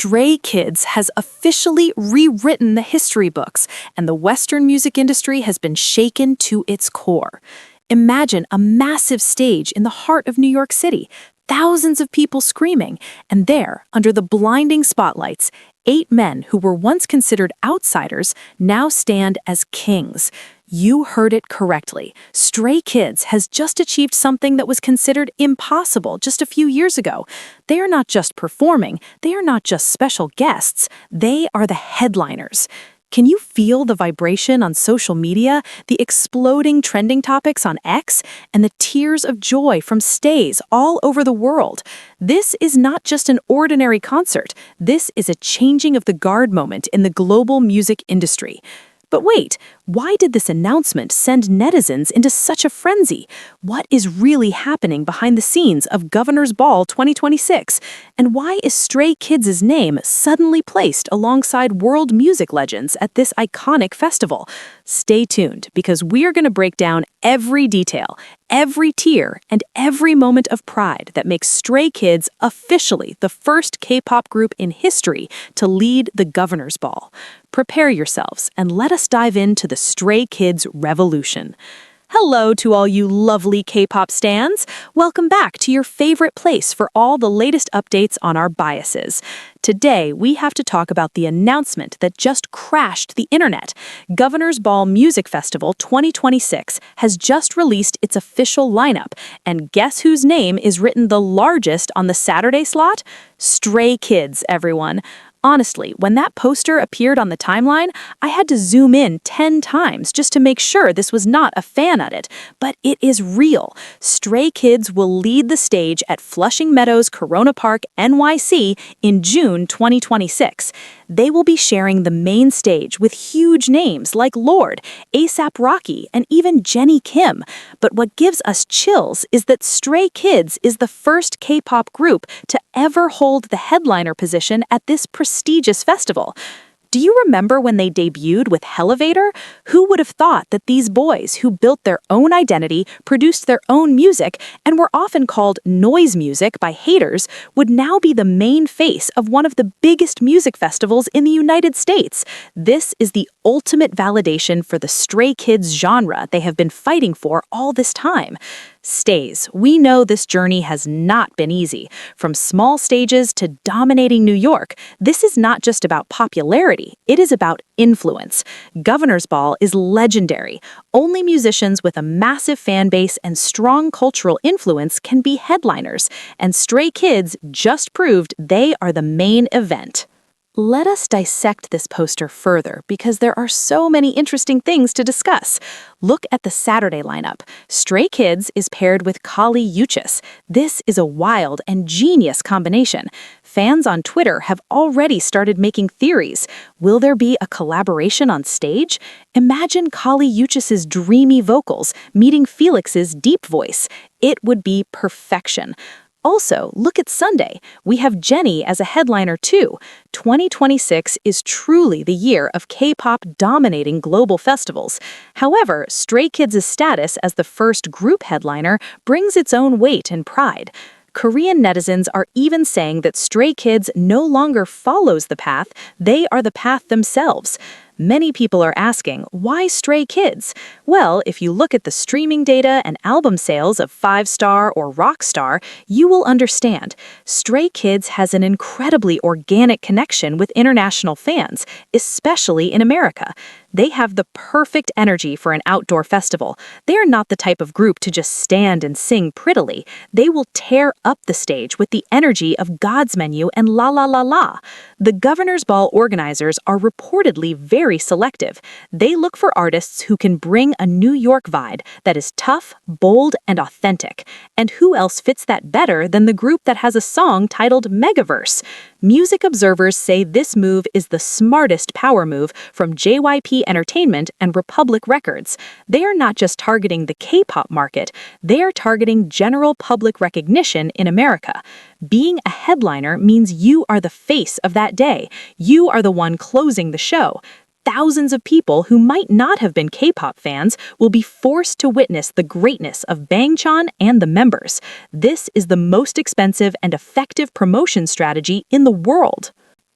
StrayKids has officially rewritten the history books, and the Western music industry has been shaken to its core. Imagine a massive stage in the heart of New York City, thousands of people screaming, and there, under the blinding spotlights, 8 men who were once considered outsiders now stand as kings. You heard it correctly. StrayKids has just achieved something that was considered impossible just a few years ago. They are not just performing, they are not just special guests, they are the headliners. Can you feel the vibration on social media, the exploding trending topics on X, and the tears of joy from stays all over the world? This is not just an ordinary concert. This is a changing of the guard moment in the global music industry. But wait, why did this announcement send netizens into such a frenzy? What is really happening behind the scenes of Governor's Ball 2026? And why is StrayKids' name suddenly placed alongside world music legends at this iconic festival? Stay tuned, because we're going to break down every detail, every tear, and every moment of pride that makes StrayKids officially the first K-pop group in history to lead the Governor's Ball. Prepare yourselves and let us dive into the StrayKids revolution. Hello to all you lovely K-pop stans. Welcome back to your favorite place for all the latest updates on our biases. Today, we have to talk about the announcement that just crashed the internet. Governor's Ball Music Festival 2026 has just released its official lineup, and guess whose name is written the largest on the Saturday slot? StrayKids, everyone. Honestly, when that poster appeared on the timeline, I had to zoom in 10 times just to make sure this was not a fan edit. But it is real. StrayKids will lead the stage at Flushing Meadows Corona Park, NYC in June 2026. They will be sharing the main stage with huge names like Lorde, A$AP Rocky, and even Jennie Kim. But what gives us chills is that StrayKids is the first K-pop group to ever hold the headliner position at this prestigious festival. Do you remember when they debuted with Elevator? Who would have thought that these boys who built their own identity, produced their own music, and were often called noise music by haters, would now be the main face of one of the biggest music festivals in the United States? This is the ultimate validation for the StrayKids genre they have been fighting for all this time. Stays, we know this journey has not been easy. From small stages to dominating New York, this is not just about popularity, it is about influence. Governor's Ball is legendary. Only musicians with a massive fan base and strong cultural influence can be headliners, and StrayKids just proved they are the main event. Let us dissect this poster further because there are so many interesting things to discuss. Look at the Saturday lineup. StrayKids is paired with Kali Uchis. This is a wild and genius combination. Fans on Twitter have already started making theories. Will there be a collaboration on stage? Imagine Kali Uchis' dreamy vocals meeting Felix's deep voice. It would be perfection. Also, look at Sunday. We have Jennie as a headliner too. 2026 is truly the year of K-pop dominating global festivals. However, StrayKids' status as the first group headliner brings its own weight and pride. Korean netizens are even saying that StrayKids no longer follows the path, they are the path themselves. Many people are asking, why StrayKids? Well, if you look at the streaming data and album sales of 5-star or Rockstar, you will understand. StrayKids has an incredibly organic connection with international fans, especially in America. They have the perfect energy for an outdoor festival. They are not the type of group to just stand and sing prettily. They will tear up the stage with the energy of God's Menu and La La La La. The Governor's Ball organizers are reportedly very selective. They look for artists who can bring a New York vibe that is tough, bold, and authentic. And who else fits that better than the group that has a song titled Megaverse? Music observers say this move is the smartest power move from JYP Entertainment and Republic Records. They are not just targeting the K-pop market, they are targeting general public recognition in America. Being a headliner means you are the face of that day. You are the one closing the show. Thousands of people who might not have been K-pop fans will be forced to witness the greatness of Bangchan and the members. This is the most expensive and effective promotion strategy in the world.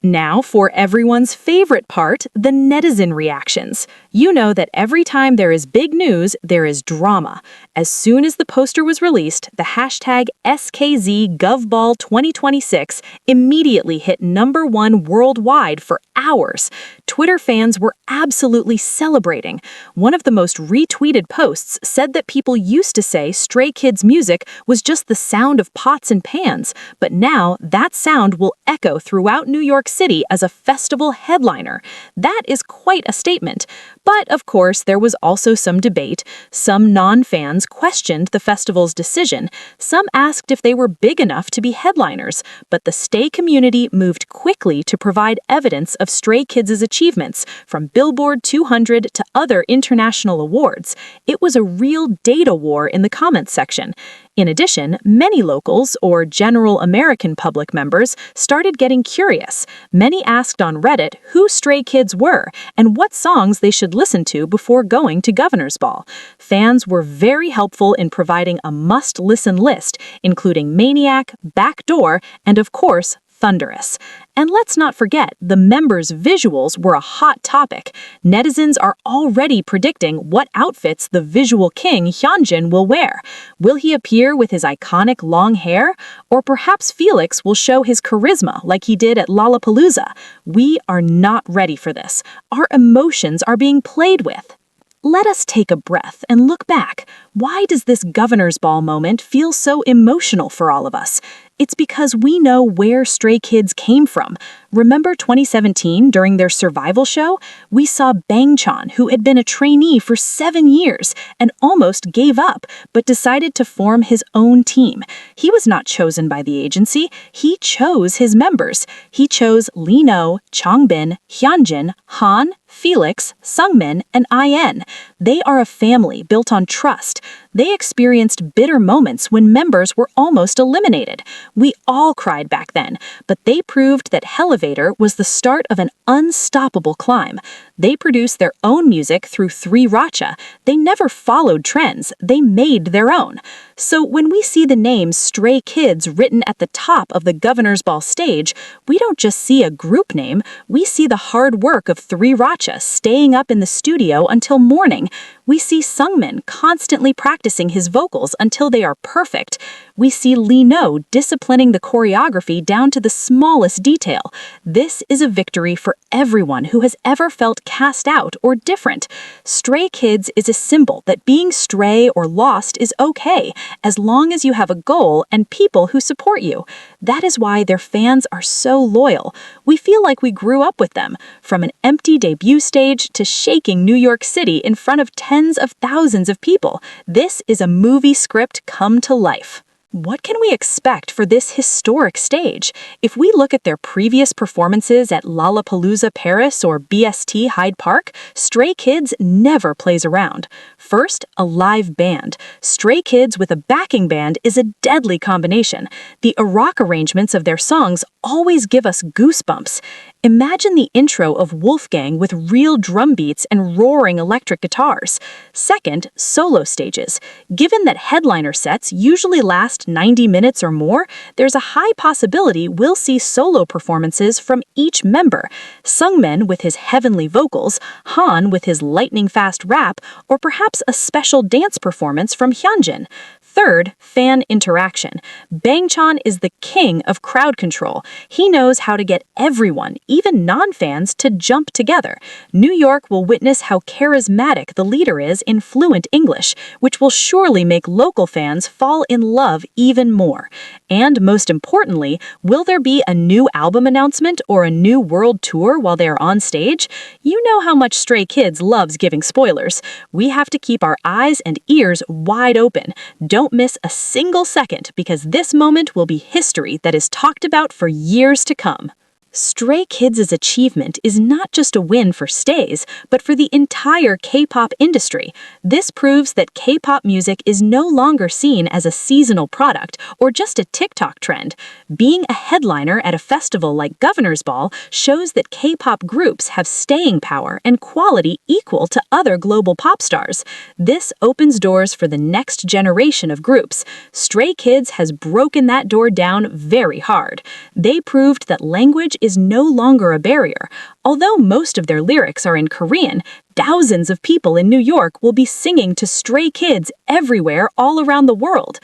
Now for everyone's favorite part, the netizen reactions. You know that every time there is big news, there is drama. As soon as the poster was released, the hashtag SKZGovBall2026 immediately hit #1 worldwide for hours. Twitter fans were absolutely celebrating. One of the most retweeted posts said that people used to say Stray Kids music was just the sound of pots and pans, but now that sound will echo throughout New York City as a festival headliner. That is quite a statement. But of course, there was also some debate. Some non-fans questioned the festival's decision. Some asked if they were big enough to be headliners, but the Stay community moved quickly to provide evidence of Stray Kids' achievements, from Billboard 200 to other international awards. It was a real data war in the comments section. In addition, many locals, or general American public members, started getting curious. Many asked on Reddit who Stray Kids were and what songs they should listen to before going to Governor's Ball. Fans were very helpful in providing a must-listen list, including Maniac, Backdoor, and of course, Thunderous. And let's not forget, the members' visuals were a hot topic. Netizens are already predicting what outfits the visual king Hyunjin will wear. Will he appear with his iconic long hair? Or perhaps Felix will show his charisma like he did at Lollapalooza? We are not ready for this. Our emotions are being played with. Let us take a breath and look back. Why does this Governor's Ball moment feel so emotional for all of us? It's because we know where Stray Kids came from. Remember 2017 during their survival show? We saw Bangchan, who had been a trainee for 7 years and almost gave up, but decided to form his own team. He was not chosen by the agency. He chose his members. He chose Lee No, Changbin, Hyunjin, Han, Felix, Sungmin, and IN. They are a family built on trust. They experienced bitter moments when members were almost eliminated. We all cried back then, but they proved that Elevator was the start of an unstoppable climb. They produced their own music through 3RACHA. They never followed trends, they made their own. So when we see the name Stray Kids written at the top of the Governor's Ball stage, we don't just see a group name, we see the hard work of 3RACHA staying up in the studio until morning. We see Sungmin constantly practicing his vocals until they are perfect. We see Lee No disciplining the choreography down to the smallest detail. This is a victory for everyone who has ever felt cast out or different. Stray Kids is a symbol that being stray or lost is okay, as long as you have a goal and people who support you. That is why their fans are so loyal. We feel like we grew up with them, from an empty debut stage to shaking New York City in front of tens of thousands of people. This is a movie script come to life. What can we expect for this historic stage? If we look at their previous performances at Lollapalooza Paris or BST Hyde Park, Stray Kids never plays around. First, a live band. Stray Kids with a backing band is a deadly combination. The rock arrangements of their songs always give us goosebumps. Imagine the intro of Wolfgang with real drum beats and roaring electric guitars. Second, solo stages. Given that headliner sets usually last 90 minutes or more, there's a high possibility we'll see solo performances from each member. Sungmin with his heavenly vocals, Han with his lightning-fast rap, or perhaps a special dance performance from Hyunjin. Third, fan interaction. Bangchan is the king of crowd control. He knows how to get everyone, even non-fans, to jump together. New York will witness how charismatic the leader is in fluent English, which will surely make local fans fall in love even more. And most importantly, will there be a new album announcement or a new world tour while they are on stage? You know how much Stray Kids loves giving spoilers. We have to keep our eyes and ears wide open. Don't miss a single second, because this moment will be history that is talked about for years to come. Stray Kids' achievement is not just a win for Stays, but for the entire K-pop industry. This proves that K-pop music is no longer seen as a seasonal product or just a TikTok trend. Being a headliner at a festival like Governor's Ball shows that K-pop groups have staying power and quality equal to other global pop stars. This opens doors for the next generation of groups. Stray Kids has broken that door down very hard. They proved that language is no longer a barrier. Although most of their lyrics are in Korean, thousands of people in New York will be singing to Stray Kids everywhere all around the world.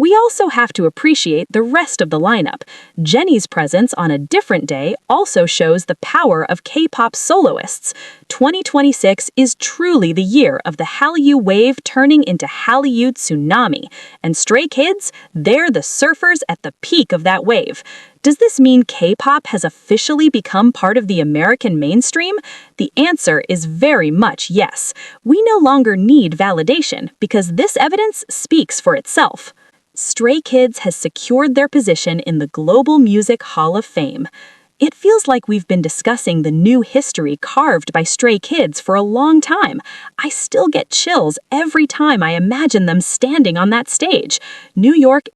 We also have to appreciate the rest of the lineup. Jennie's presence on a different day also shows the power of K-pop soloists. 2026 is truly the year of the Hallyu wave turning into Hallyu tsunami. And Stray Kids, they're the surfers at the peak of that wave. Does this mean K-pop has officially become part of the American mainstream? The answer is very much yes. We no longer need validation because this evidence speaks for itself. Stray Kids has secured their position in the Global Music Hall of Fame. It feels like we've been discussing the new history carved by Stray Kids for a long time. I still get chills every time I imagine them standing on that stage. New York